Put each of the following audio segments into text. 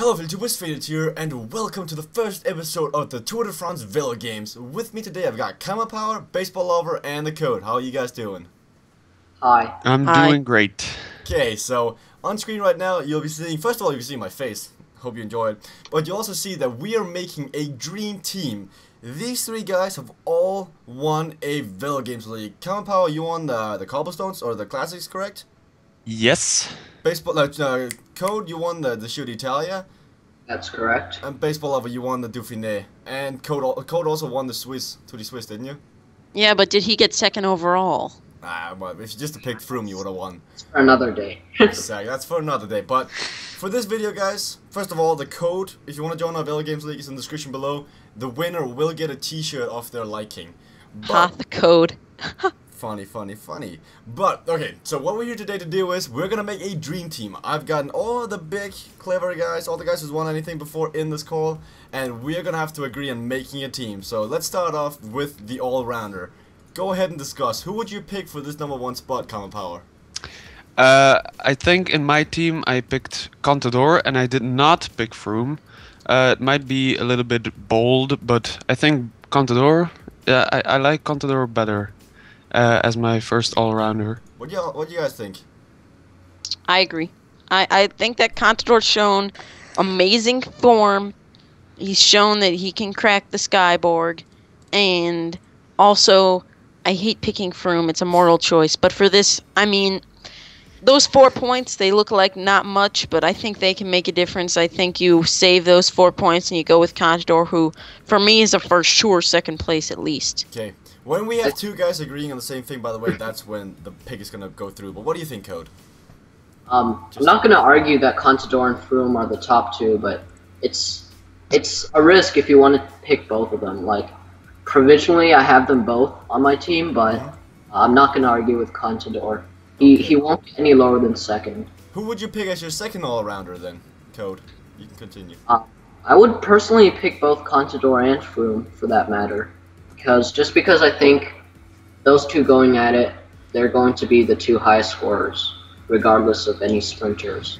Hello YouTubers, Faded here, and welcome to the first episode of the Tour de France Velogames. With me today I've got Camera Power, Baseball Lover, and the Code. How are you guys doing? Hi. I'm Hi. doing great. Okay, so on screen right now you'll be seeing, first of all you can see my face, hope you enjoy it, but you'll also see that we are making a dream team. These three guys have all won a Velogames League. Camera Power, you won the cobblestones, or the classics, correct? Yes. Baseball, Code, you won the Shoot Italia. That's correct. And Baseball Lover, you won the Dauphiné. And Code also won the Tour de Suisse, didn't you? Yeah, but did he get second overall? Well, if you just picked Froome, you would have won. It's for another day. Exactly, that's for another day. But for this video, guys, first of all, the code, if you want to join our Velogames League, is in the description below. The winner will get a t-shirt of their liking. Ha, the code. Funny. But, okay, so what we're here today to do is, we're gonna make a dream team. I've gotten all the big, clever guys, all the guys who's won anything before in this call, and we're gonna have to agree on making a team. So let's start off with the all-rounder. Go ahead and discuss. Who would you pick for this #1 spot, Common Power? I think in my team I picked Contador and I did not pick Froome. It might be a little bit bold, but I think Contador, I like Contador better as my first all-rounder. What do you guys think? I agree. I think that Contador's shown amazing form. He's shown that he can crack the Skyborg. And also, I hate picking Froome. It's a moral choice. But for this, I mean, those 4 points, they look like not much, but I think they can make a difference. I think you save those 4 points and you go with Contador, who, for me, is a for sure second place at least. Okay. When we have two guys agreeing on the same thing, by the way, that's when the pick is going to go through. But what do you think, Code? I'm not going to argue that Contador and Froome are the top two, but it's a risk if you want to pick both of them. Like, provisionally, I have them both on my team, but I'm not going to argue with Contador. He won't get any lower than second. Who would you pick as your second all-rounder then, Code? You can continue. I would personally pick both Contador and Froome, for that matter. Just because I think those two going at it, they're going to be the two highest scorers, regardless of any sprinters.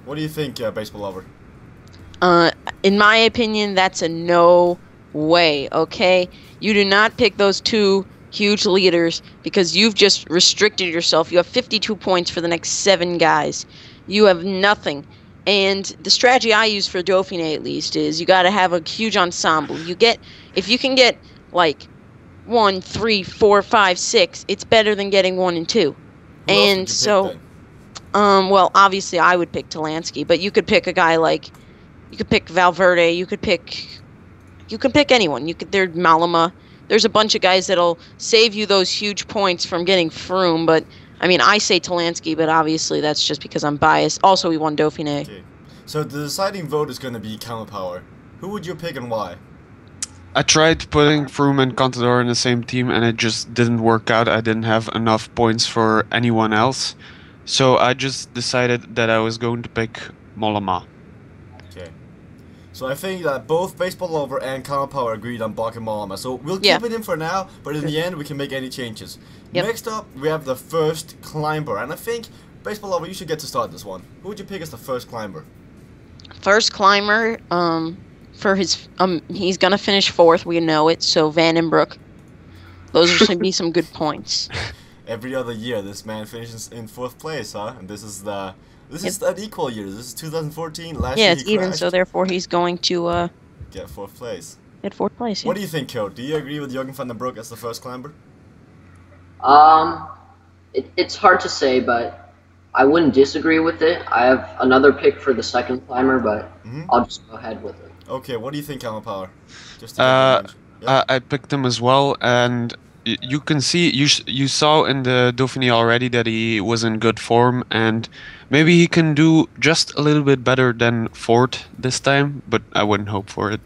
What do you think, Baseball Lover? In my opinion, that's a no way, okay? You do not pick those two huge leaders because you've just restricted yourself. You have 52 points for the next 7 guys. You have nothing. And the strategy I use for Dauphiné, at least, is you got to have a huge ensemble. If you can get like 1, 3, 4, 5, 6, it's better than getting 1 and 2. And so, well, obviously I would pick Talansky, but you could pick a guy like, you could pick Valverde, you could pick anyone. There's Malama. There's a bunch of guys that'll save you those huge points from getting Froome, but I mean, I say Talansky, but obviously that's just because I'm biased. Also, we won Dauphiné. Okay. So the deciding vote is going to be Camera Power. Who would you pick and why? I tried putting Froome and Contador in the same team and it just didn't work out. I didn't have enough points for anyone else. So I just decided that I was going to pick Mollema. Okay. So I think that both Baseball Lover and Camera Power agreed on Bach and Mollema. So we'll keep it in for now, but in the end we can make any changes. Next up, we have the first climber. And I think, Baseball Lover, you should get to start this one. Who would you pick as the first climber? First climber, for his, he's gonna finish 4th, we know it, so Vandenbroek. Those are going to be some good points. Every other year, this man finishes in 4th place, huh? And this is an equal year. This is 2014. Last year it's he even, crashed. so therefore he's going to Get 4th place. get 4th place. What do you think, Code? Do you agree with Jürgen van den Broek as the first climber? It's hard to say, but I wouldn't disagree with it. I have another pick for the second climber, but I'll just go ahead with it. Okay, what do you think, Camera Power? Just to I picked him as well, and you can see, you saw in the Dauphiné already that he was in good form, and maybe he can do just a little bit better than 4th this time, but I wouldn't hope for it.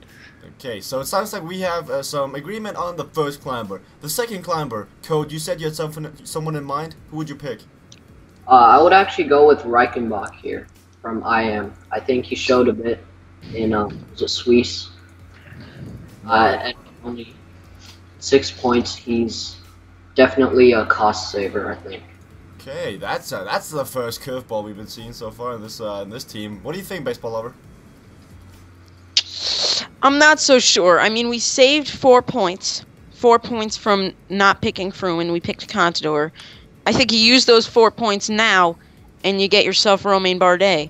Okay, so it sounds like we have some agreement on the first climber. The second climber, Code, you said you had someone in mind. Who would you pick? I would actually go with Reichenbach here from IM. I think he showed a bit in was it Swiss? At only 6 points, he's definitely a cost saver, I think. Okay, that's the first curveball we've been seeing so far in this team. What do you think, Baseball Lover? I'm not so sure. I mean, we saved 4 points. 4 points from not picking Froome, and we picked Contador. I think you use those 4 points now, and you get yourself Romain Bardet.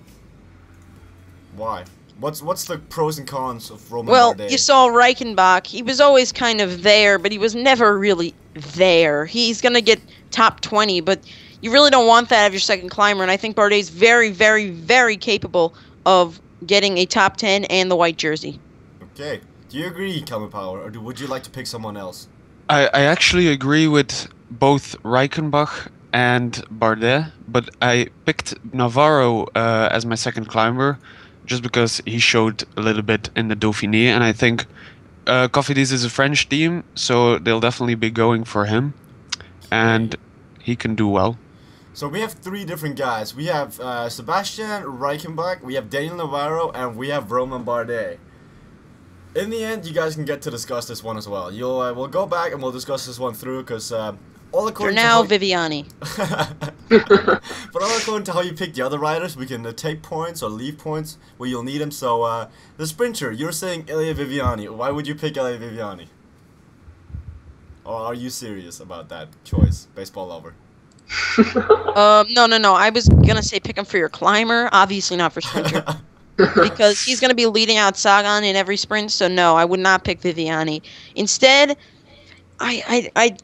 Why? What's the pros and cons of Romain Well, Bardet? you saw Reichenbach. He was always kind of there, but he was never really there. He's going to get top 20, but you really don't want that of your second climber, and I think Bardet's very, very, very capable of getting a top 10 and the white jersey. Okay. Do you agree, Common Power, or would you like to pick someone else? I actually agree with both Reichenbach and Bardet, but I picked Navarro as my second climber just because he showed a little bit in the Dauphiné, and I think Cofidis is a French team, so they'll definitely be going for him, and he can do well. So we have 3 different guys. We have Sebastian Reichenbach, we have Daniel Navarro, and we have Romain Bardet. In the end, you guys can get to discuss this one as well. We'll go back and we'll discuss this one through, because all according For now, Viviani. but all according to how you pick the other riders, we can take points or leave points where you'll need them. So the sprinter, you're saying Ilya Viviani. Why would you pick Ilya Viviani? Or are you serious about that choice, baseball lover? No. I was gonna say pick him for your climber. Obviously not for sprinter. Because he's going to be leading out Sagan in every sprint, so no, I would not pick Viviani. Instead, I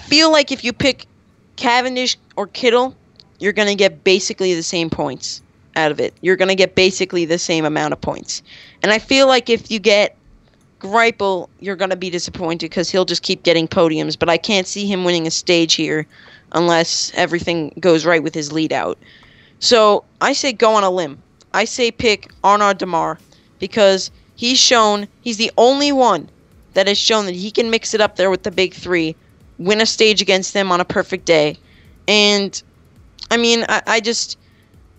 feel like if you pick Cavendish or Kittel, you're going to get basically the same points out of it. You're going to get basically the same amount of points. And I feel like if you get Greipel, you're going to be disappointed because he'll just keep getting podiums, but I can't see him winning a stage here unless everything goes right with his lead out. So I say go on a limb. I say pick Arnaud Démare because he's the only one that has shown that he can mix it up there with the big 3, win a stage against them on a perfect day. And, I mean, I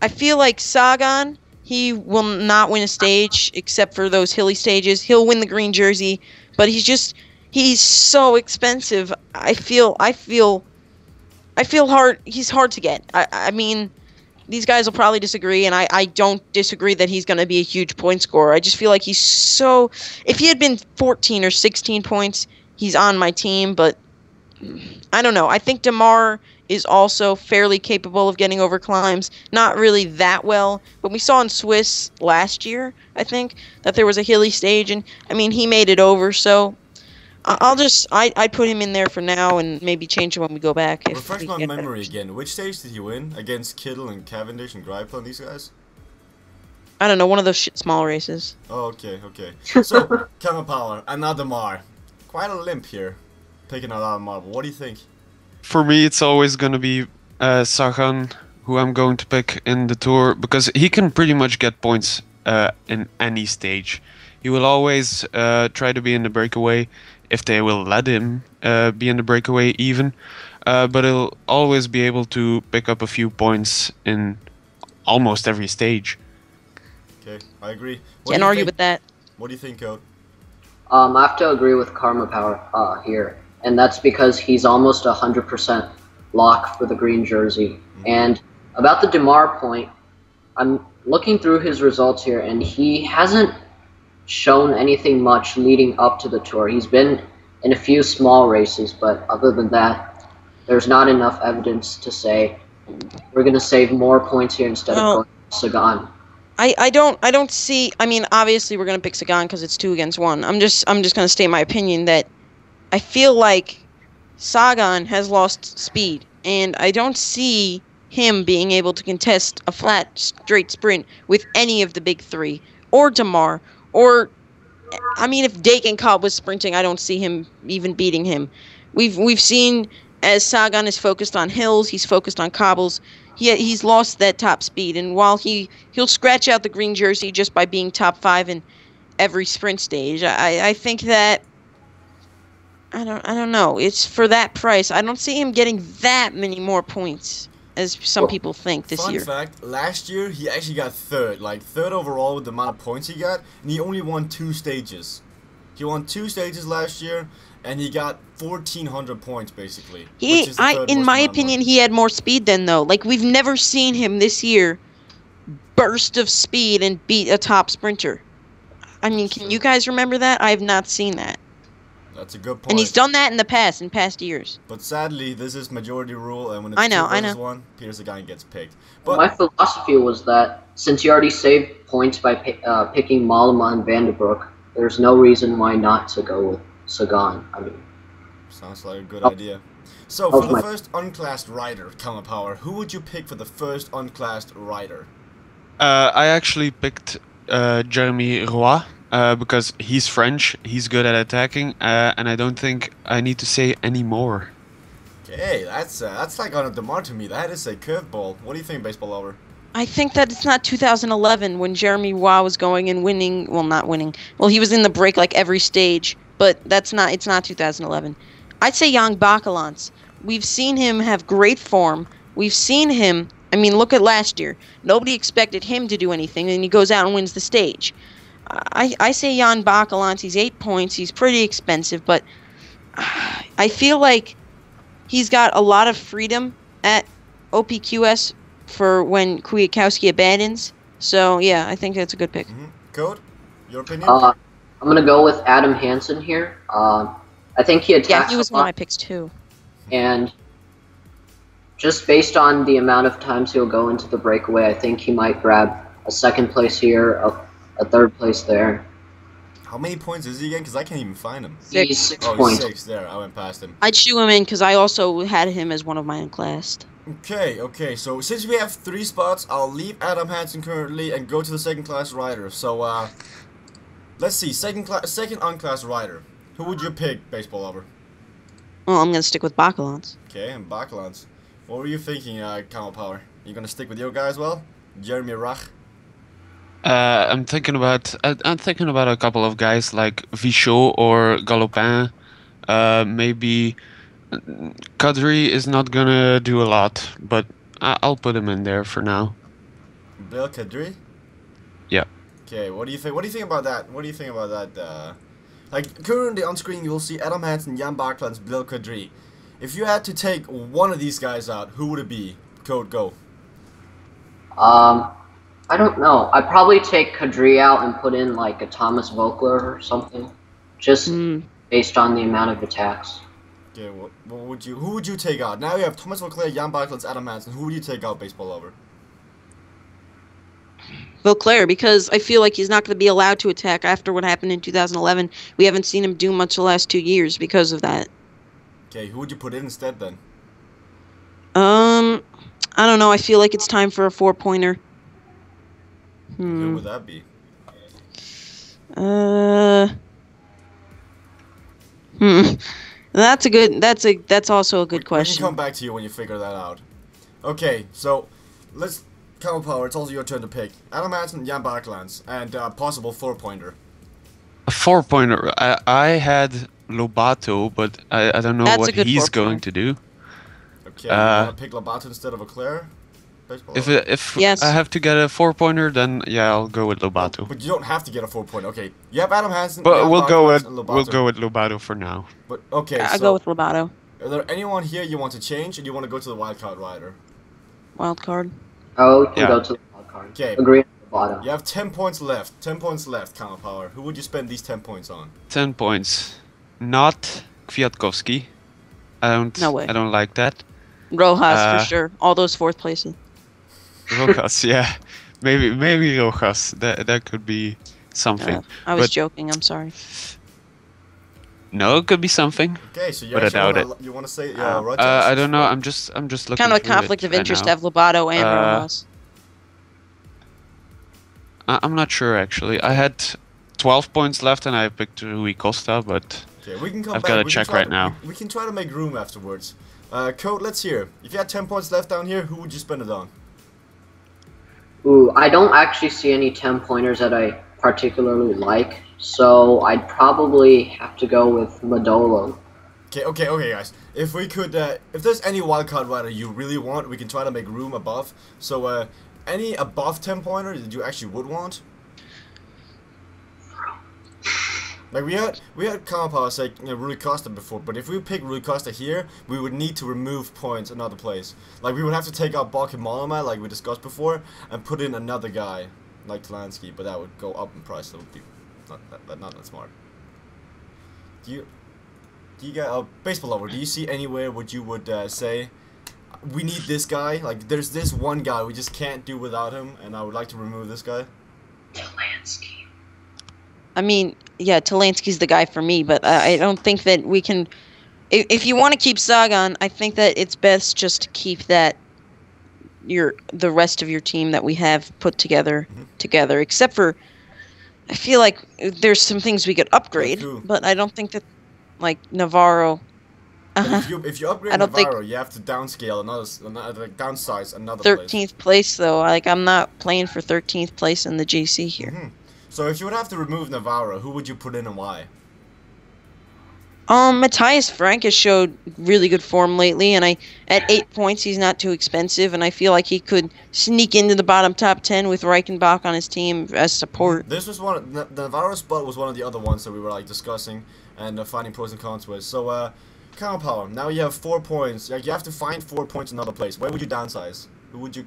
feel like Sagan, he will not win a stage except for those hilly stages. He'll win the green jersey, but he's so expensive. I feel hard. He's hard to get. I mean, these guys will probably disagree, and I don't disagree that he's going to be a huge point scorer. I just feel like he's so... If he had been 14 or 16 points, he's on my team, but I don't know. I think Démare is also fairly capable of getting over climbs. Not really that well, but we saw in Swiss last year, I think, that there was a hilly stage, and, I mean, he made it over, so... I'd put him in there for now and maybe change him when we go back. Refresh my memory again. Which stage did he win? Against Kittel and Cavendish and Greipel and these guys? I don't know, one of those small races. Oh, okay. So, Common Power, another Démare. Quite a limp here. Picking a lot of marble. What do you think? For me, it's always going to be Sagan, who I'm going to pick in the Tour, because he can pretty much get points in any stage. He will always try to be in the breakaway, if they will let him be in the breakaway even. But he'll always be able to pick up a few points in almost every stage. Okay, I agree. Can't argue with that. What do you think, Code? I have to agree with Karma Power here, and that's because he's almost 100% lock for the green jersey. Mm-hmm. And about the Démare point, I'm looking through his results here, and he hasn't shown anything much leading up to the Tour. He's been in a few small races, but other than that, there's not enough evidence to say we're going to save more points here instead of going Sagan. I don't see. I mean, obviously we're going to pick Sagan because it's 2 against 1. I'm just going to state my opinion that I feel like Sagan has lost speed, and I don't see him being able to contest a flat, straight sprint with any of the big 3 or Démare. Or, I mean, if Degenkolb was sprinting, I don't see him even beating him. We've seen as Sagan is focused on hills, he's focused on cobbles. He's lost that top speed, and while he'll scratch out the green jersey just by being top 5 in every sprint stage, I think that I don't know. It's for that price. I don't see him getting that many more points as some people think this year. Fun fact, last year he actually got third overall with the amount of points he got, and he only won 2 stages. He won 2 stages last year, and he got 1,400 points basically. In my opinion, he had more speed then though. Like, we've never seen him this year burst of speed and beat a top sprinter. I mean, can you guys remember that? I have not seen that. That's a good point. And he's done that in the past, in past years. But sadly, this is majority rule, and when it's I know, 2 I versus know. 1, Peter Sagan gets picked. Well, But my philosophy was that since you already saved points by picking Mollema and Vanderbroek, there's no reason why not to go with Sagan. I mean, sounds like a good Oh. idea. So, Oh, for the my- first unclassed rider, Common Power, who would you pick for the first unclassed rider? I actually picked Jeremy Roy because he's French, he's good at attacking, and I don't think I need to say any more. Okay, that's like on a demand to me. That is a curveball. What do you think, Baseball Lover? I think that it's not 2011 when Jeremy Waugh was going and winning. Well, not winning. Well, he was in the break like every stage, but it's not 2011. I'd say Jan Bakelants. We've seen him have great form. We've seen him. I mean, look at last year. Nobody expected him to do anything, and he goes out and wins the stage. I say Jan Bakelants. He's 8 points. He's pretty expensive, but I feel like he's got a lot of freedom at OPQS for when Kwiatkowski abandons. So, yeah, I think that's a good pick. Code? Your opinion? I'm gonna go with Adam Hansen here. I think he attacks Yeah, he was a one of lot, my picks, too. and just based on the amount of times he'll go into the breakaway, I think he might grab a second place here, a third place there. How many points is he again? Because I can't even find him. He's 6. 6 Oh, he's points. 6. There, I went past him. I'd shoe him in because I also had him as one of my unclassed. Okay. So, since we have 3 spots, I'll leave Adam Hansen currently and go to the second class rider. So, let's see. Second unclassed rider. Who would you pick, Baseball Lover? Well, I'm going to stick with Bakelants. Okay, and Bakelants. What were you thinking, Common Power? You gonna stick with your guy as well? Jeremy Rach? I'm thinking about a couple of guys like Vichot or Galopin. Maybe Kadri is not gonna do a lot, but I'll put him in there for now. Bill Kadri? Yeah. Okay, what do you think? What do you think about that? What do you think about that? Like currently on screen, you will see Adam Hansen, Jan Bakelants, Bill Kadri. If you had to take one of these guys out, who would it be? Code go. I don't know. I'd probably take Kadri out and put in like a Thomas Vogler or something, just based on the amount of attacks. Okay, who would you take out? Now you have Thomas Vauclair, Jan Bakelants, Adam Hansen. Who would you take out, Baseball Lover? Vauclair, because I feel like he's not going to be allowed to attack after what happened in 2011. We haven't seen him do much the last 2 years because of that. Okay, who would you put in instead then? I don't know. I feel like it's time for a 4-pointer. Who would that be? That's also a good We question. can come back to you when you figure that out. Okay, so let's Common Power. It's also your turn to pick Adam Hansen, Jan Bakelants, and possible 4-pointer. A 4-pointer. I had Lobato, but I don't know That's a what good he's 4-pointer. going to do. Okay, you wanna pick Lobato instead of Vauclair? Baseball If Lover? if I have to get a 4-pointer, then yeah, I'll go with Lobato. But you don't have to get a 4-pointer. Okay, you have Adam Hansen. But Jan we'll Bakelants, and Lobato. go with Lobato for now. But okay, I'll so go with Lobato. are there anyone here you want to change, or you want to go to the wildcard rider? Wild card. Oh, we can Yeah. go to the wild card. Okay. Agree on the bottom. You have 10 points left. 10 points left, Common Power. Who would you spend these 10 points on? 10 points. Not Kwiatkowski. No way. I don't like that. Rojas for sure. All those 4th places. Rojas, yeah. Maybe Rojas. That could be something. I was But- joking. I'm sorry. No, it could be something. Okay, so you But I actually doubt wanna, you want to say I Rojas? don't know. I'm just looking. Kind of a through conflict it of right interest to now. have Lobato and Rojas. I'm not sure actually. I had 12 points left and I picked Rui Costa, but Okay, we can come I've back. gotta We can check try right to- now. We can try to make room afterwards. Code, let's hear. If you had 10 points left down here, who would you spend it on? Ooh, I don't actually see any 10-pointers that I particularly like, so I'd probably have to go with Madolo. Okay, guys. If we could, if there's any wildcard rider you really want, we can try to make room above. So, any above 10 pointer that you actually would want? Like we had Common Power say Rui Costa before, but if we pick Rui Costa here, we would need to remove points another place. Like we would have to take out Balkan Mollema, like we discussed before, and put in another guy like Talansky, but that would go up in price. That would be not that smart. Do you get baseball lover? Do you see anywhere what you would say we need this guy? Like there's this one guy we just can't do without him, and I would like to remove this guy. Talansky. I mean, yeah, Talansky's the guy for me, but I don't think that we can. If you want to keep Sagan, I think that it's best just to keep the rest of your team that we have put together. Except for, I feel like there's some things we could upgrade, but I don't think that, like Navarro. If you upgrade Navarro, you have to downscale downsize another 13th place though. Like I'm not playing for 13th place in the GC here. So if you would have to remove Navarro, who would you put in and why? Matthias Frank has showed really good form lately, and at 8 points he's not too expensive, and I feel like he could sneak into the bottom top 10 with Reichenbach on his team as support. This was the Navarro spot was one of the other ones that we were like discussing and finding pros and cons with. So Counter Power, now you have 4 points. Like you have to find 4 points in another place. Where would you downsize? Who would you?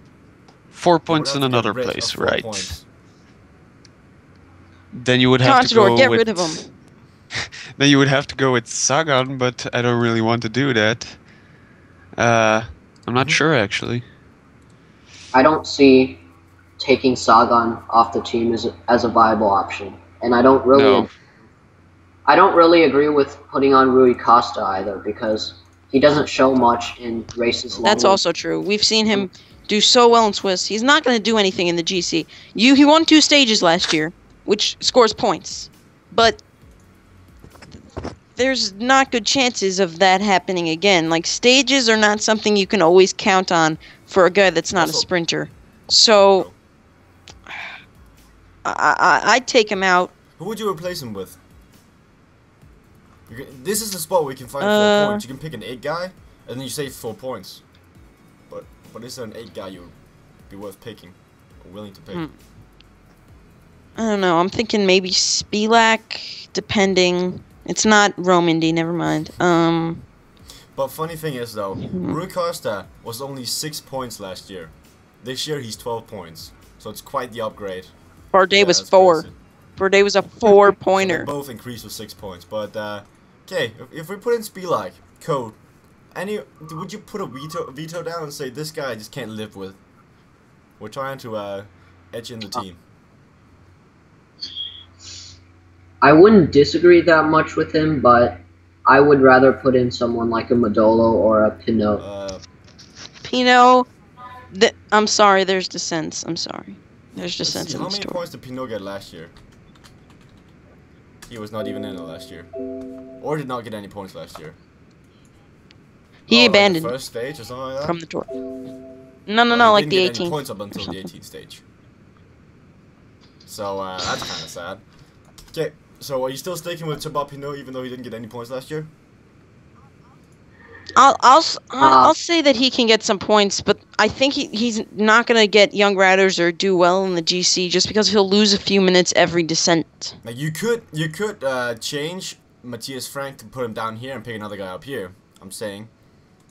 4 points in another place, right? Then you would have to go get with. rid of him. Then you would have to go with Sagan, but I don't really want to do that. I'm not sure actually. I don't see taking Sagan off the team as a viable option, and I don't really. No. I don't really agree with putting on Rui Costa either because he doesn't show much in races. That's also true. We've seen him do so well in Swiss. He's not going to do anything in the GC. He won 2 stages last year, which scores points, but there's not good chances of that happening again. Like, stages are not something you can always count on for a guy that's not a sprinter. So, I'd take him out. Who would you replace him with? This is the spot where you can find 4 points. You can pick an 8 guy, and then you save 4 points. But is there an 8 guy you would be worth picking, or willing to pick? I don't know. I'm thinking maybe Spilak, depending. It's not Rome Indy, never mind. But funny thing is though, Rui Costa was only 6 points last year. This year he's 12 points, so it's quite the upgrade. Bardet was 4. Crazy. Bardet was a 4-pointer. So they both increased with 6 points, but okay, if we put in Spilak, code, would you put a veto down and say this guy I just can't live with? We're trying to edge in the team. I wouldn't disagree that much with him, but I would rather put in someone like a Modolo or a Pinot. Pinot, I'm sorry, there's dissents. I'm sorry. There's dissents in the How many story. points did Pinot get last year? He was not even in it last year. Or did not get any points last year. He abandoned Like the first stage or something like that? from the tour. No, like the He didn't get any 18th. points up until the 18th stage. So, that's kind of sad. Okay, so are you still sticking with Thibaut Pinot even though he didn't get any points last year? I'll say that he can get some points, but I think he's not going to get young riders or do well in the GC just because he'll lose a few minutes every descent. Like you could change Matthias Frank to put him down here and pick another guy up here. I'm saying,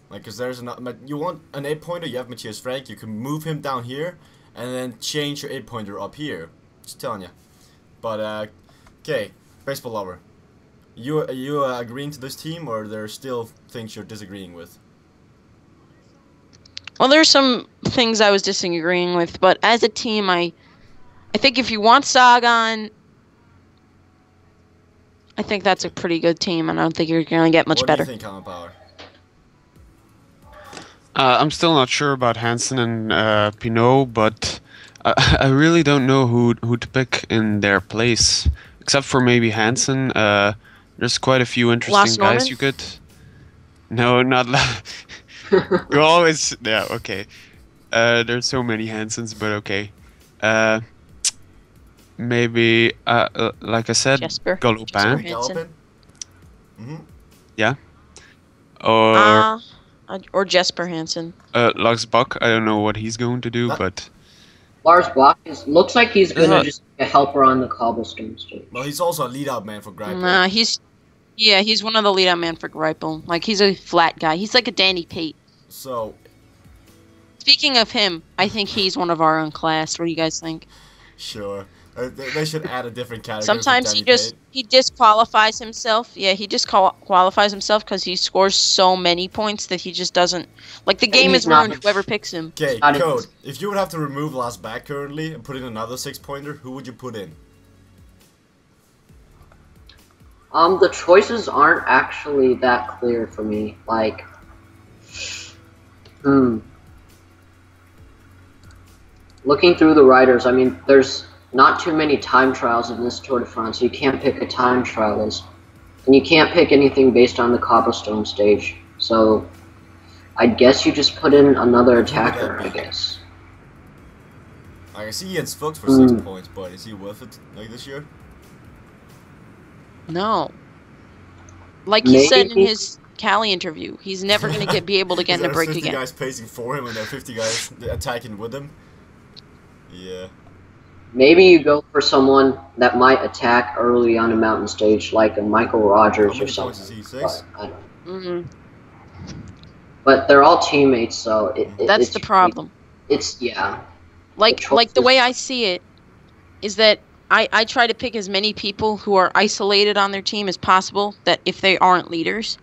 like, cause there's you want an 8-pointer, you have Matthias Frank. You can move him down here and then change your 8-pointer up here. Just telling you. But okay, baseball lover. Are you agreeing to this team, or are there still things you're disagreeing with? Well, there's some things I was disagreeing with, but as a team, I think if you want Sagan, I think that's a pretty good team, and I don't think you're going to get much better. What do you think, Common Power? I'm still not sure about Hansen and Pinot, but I really don't know who to pick in their place, except for maybe Hansen. There's quite a few interesting guys you could. No, not. You always. Yeah, okay. There's so many Hansens, but okay. Maybe, like I said, Galopin. Hansen. Yeah. Or Jesper Hansen. Lars Bak. I don't know what he's going to do, but. Lars Bak looks like he's going to just be a helper on the cobblestone stage. Well, he's also a lead-out man for Greipel. Nah, he's one of the lead-out man for Greipel. Like, he's a flat guy. He's like a Danny Pate. So, speaking of him, I think he's one of our own class. What do you guys think? Sure. They should add a different category. Sometimes he disqualifies himself. Yeah, he qualifies himself because he scores so many points that he just doesn't. Like the game is ruined. Whoever picks him. Okay, Code. If you would have to remove last back currently and put in another 6-pointer, who would you put in? The choices aren't actually that clear for me. Like, looking through the riders, I mean, there's not too many time trials in this Tour de France, so you can't pick a time trial list. And you can't pick anything based on the cobblestone stage. So, I guess you just put in another attacker, I guess. I see Jens Fuchs for 6 points, but is he worth it like this year? No. Like he said in his Cali interview, he's never going to be able to get in a break again. 50 guys pacing for him and there are 50 guys attacking with him. Yeah. Maybe you go for someone that might attack early on a mountain stage, like a Michael Rogers or something. Is he? 6? But, I don't know. But they're all teammates, so that's the problem. Yeah. Like the way I see it is that I try to pick as many people who are isolated on their team as possible, that if they aren't leaders,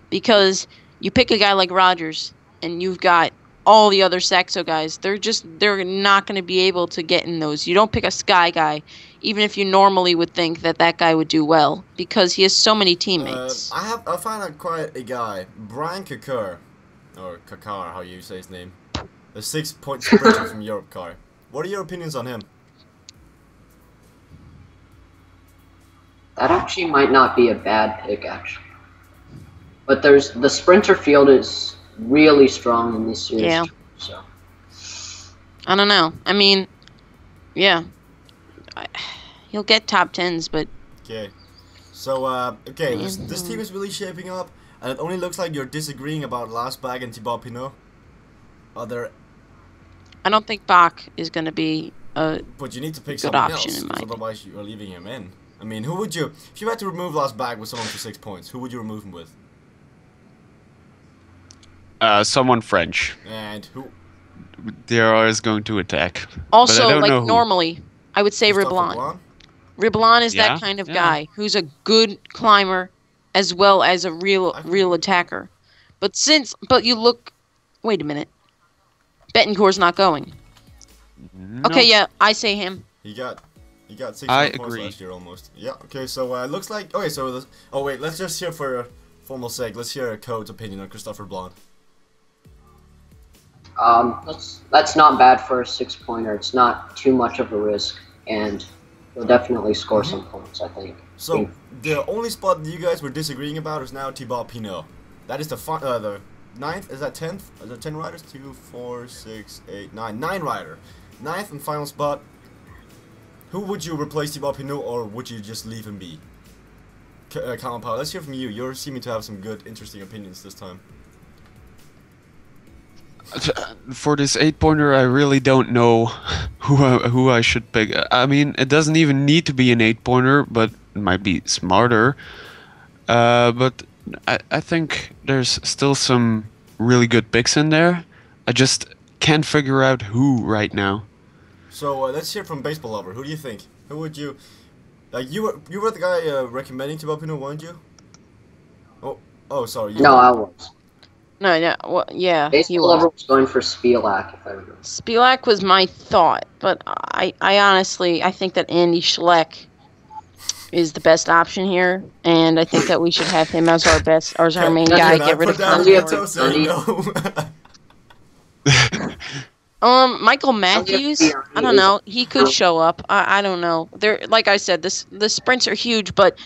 because you pick a guy like Rogers and you've got all the other Saxo guys, they're not going to be able to get in those. You don't pick a Sky guy, even if you normally would think that guy would do well, because he has so many teammates. I find out quite a guy, Brian Kakar, or Kakar, how you say his name, the 6-point sprinter from Europe car. What are your opinions on him? That actually might not be a bad pick, actually. But the sprinter field is really strong in this series. Yeah. So. I don't know. I mean, yeah. He'll get top 10s, but... Okay. So, okay, this team is really shaping up, and it only looks like you're disagreeing about Last Bag and Thibaut Pinot. Are there... I don't think Bach is going to be a But you need to pick good someone option, else, in my because otherwise you're leaving him in. I mean, who would you... If you had to remove Last Bag with someone for 6 points, who would you remove him with? Someone French. And who? There is going to attack. Also, but I don't like know who. Normally, I would say Riblon. Riblon is that kind of guy who's a good climber as well as a real attacker. But you look... Wait a minute. Bettencourt's not going. No. Okay, yeah, I say him. He got 6 points last year almost. Yeah, okay, so it looks like... Okay, so... Oh, wait, let's just hear for formal sake. Let's hear a Code's opinion on Christopher Blond. That's not bad for a 6-pointer. It's not too much of a risk, and he'll definitely score some points, I think. So, the only spot that you guys were disagreeing about is now Thibaut Pinot. That is the 9th, is that 10th? Are there 10 riders? 2, 4, 6, 8, 9. 9 rider. 9th and final spot. Who would you replace Thibaut Pinot, or would you just leave him be? Colin Powell, let's hear from you. You're seeming to have some good, interesting opinions this time. For this 8-pointer, I really don't know who I should pick. I mean, it doesn't even need to be an 8-pointer, but it might be smarter. But I think there's still some really good picks in there. I just can't figure out who right now. So let's hear from Baseball Lover. Who do you think? Who would you... Like, you were the guy recommending Thibaut Pinot, weren't you? Oh, sorry. No, I was. No, well, yeah, Baseball Lover was going for Spielak, if I remember. Spielak was my thought, but I honestly, I think that Andy Schleck is the best option here, and I think that we should have him as our main guy. Get rid of Michael Matthews. I don't know. He could show up. I don't know. Like I said, the sprints are huge, but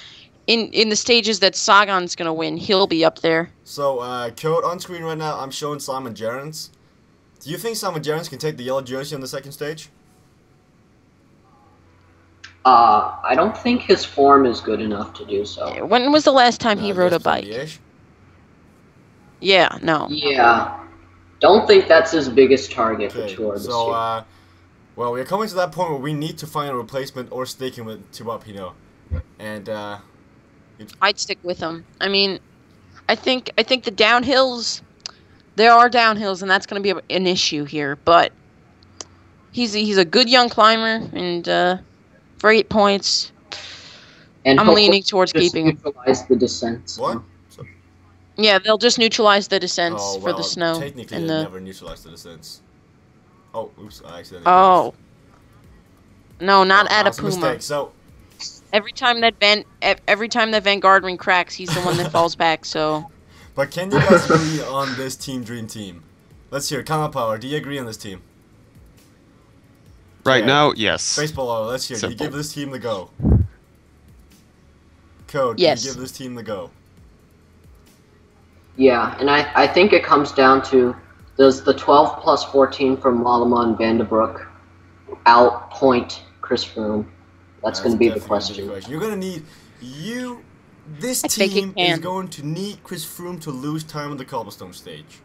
in the stages that Sagan's gonna win, he'll be up there. So, Code on screen right now. I'm showing Simon Gerrans. Do you think Simon Gerrans can take the yellow jersey on the 2nd stage? I don't think his form is good enough to do so. When was the last time he rode a bike? Yeah, no. Yeah. Don't think that's his biggest target for Tour this year. So, well, we're coming to that point where we need to find a replacement or sticking with Thibaut Pinot. And, I'd stick with him. I mean, I think the downhills, there are downhills, and that's going to be an issue here. But he's a good young climber, and for 8 points. And I'm hopefully leaning towards just keeping him. neutralize the descent. What? So, Yeah, they'll just neutralize the descents oh, for well, the snow. technically And they the... never neutralized the descents. Oh, oops, I accidentally Oh. No, not pressed. at a That was Puma. mistake. So, Every time that Vanguard ring cracks, he's the one that falls back. So but can you guys agree on this dream team? Let's hear. Common Power, do you agree on this team? Right Yeah. now, yes. Baseball Hour, let's hear. Do you Simple. give this team the go? Code, Yes. do you give this team the go? Yeah, and I think it comes down to, does the 12 plus 14 from Mollema and Vandenbroek outpoint Chris Froome? That's going to be the definitely question. You're going to need... This I think it team is can. going to need Chris Froome to lose time on the cobblestone stage.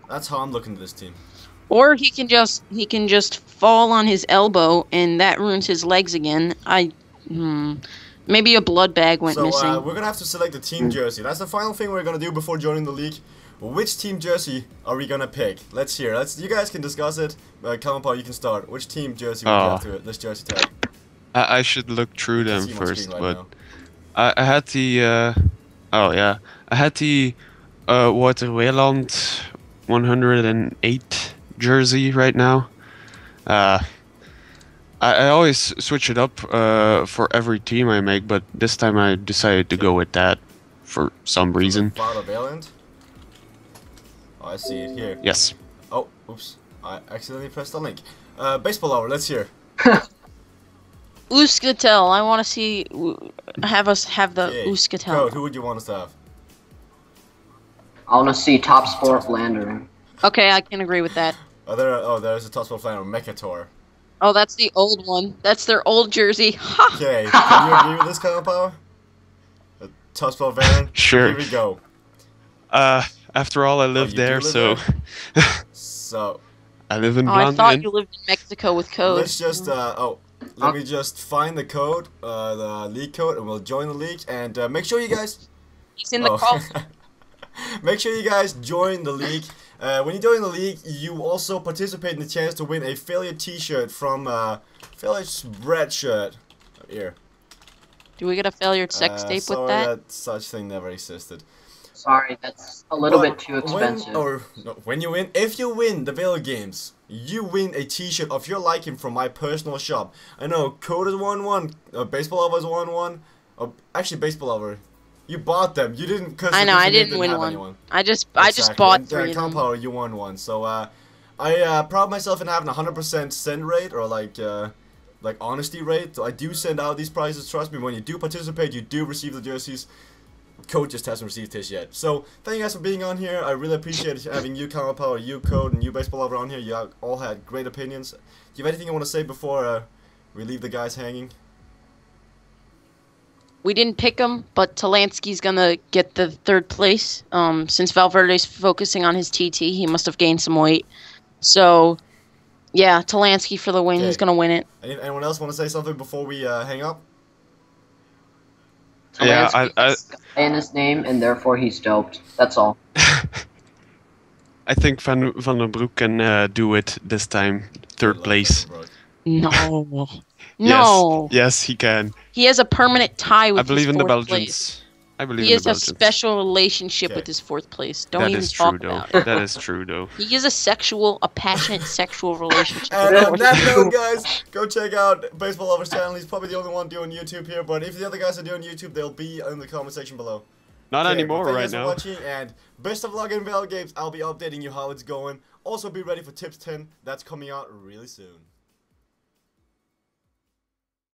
That's how I'm looking at this team. or he can just fall on his elbow and that ruins his legs again. Maybe a blood bag went missing. We're going to have to select the team jersey. That's the final thing we're going to do before joining the league. Which team jersey are we going to pick? Let's hear. You guys can discuss it. Common Power, you can start. Which team jersey would you have to this jersey tag? I should look through them See my screen first, right but now. I had the I had the Waterweeland 108 jersey right now. I always switch it up for every team I make, but this time I decided to go with that for some reason. Velogames? Oh, I see it here. Yes. Oh, oops. I accidentally pressed the link. Baseball Hour, let's hear. Euskaltel, I want to see. Have us have the Okay. Euskaltel. Code, who would you want us to have? I want to see top sport Flandering. Okay, I can agree with that. There's a Tospo Flannel, Mechator. Oh, that's the old one. That's their old jersey. Ha! Okay, can you agree with this kind of power? Tospo Flannel? Sure. Here we go. After all, I live you do there, live so So, I live in Oh, I thought London. you lived in Mexico with code. let's just, let me just find the code, the league code, and we'll join the league, and make sure you guys... He's in the call. Make sure you guys join the league. When you join the league, you also participate in the chance to win a failure t-shirt from Failure Spread shirt. Here. Do we get a failure sex tape sorry with that? such thing never existed. Sorry, that's a little But bit too expensive. If you win the Velogames, you win a t-shirt of your liking from my personal shop. I know, Code is 1-1, Baseball Lover is 1-1. Actually, Baseball Lover, you bought them. You didn't, because I know, I didn't win one. anyone. I just Exactly. bought And, 3 of them. Compower, you won one. So I pride myself in having 100% send rate, or like honesty rate. So I do send out these prizes. Trust me, when you do participate, you do receive the jerseys. Code just hasn't received his yet. So thank you guys for being on here. I really appreciate having you, Compower, you, Code, and you, Baseball Lover, on here. You all had great opinions. Do you have anything you want to say before we leave the guys hanging? We didn't pick him, but Talansky's gonna get the 3rd place. Since Valverde's focusing on his TT, he must have gained some weight. So, yeah, Talansky for the win. Okay. He's gonna win it. Anyone else want to say something before we hang up? Yeah, Talansky has Sky in his name, and therefore he's doped. That's all. I think Van den Broek can do it this time. 3rd place. No. No. Yes, he can. He has a permanent tie with I believe his in the 4th Belgians. place. I believe He in has the a Belgians. special relationship Okay. with his 4th place. Don't That even is talk true, though. about it. That is true, though. He has a passionate sexual relationship And with on his that 4th note, place. guys, go check out Baseball Lover's channel. He's probably the only one doing YouTube here, but if the other guys are doing YouTube, they'll be in the comment section below. Not Okay, anymore thank you right guys for now. watching, and best of luck in Velogames. I'll be updating you how it's going. Also, be ready for Tips 10. That's coming out really soon.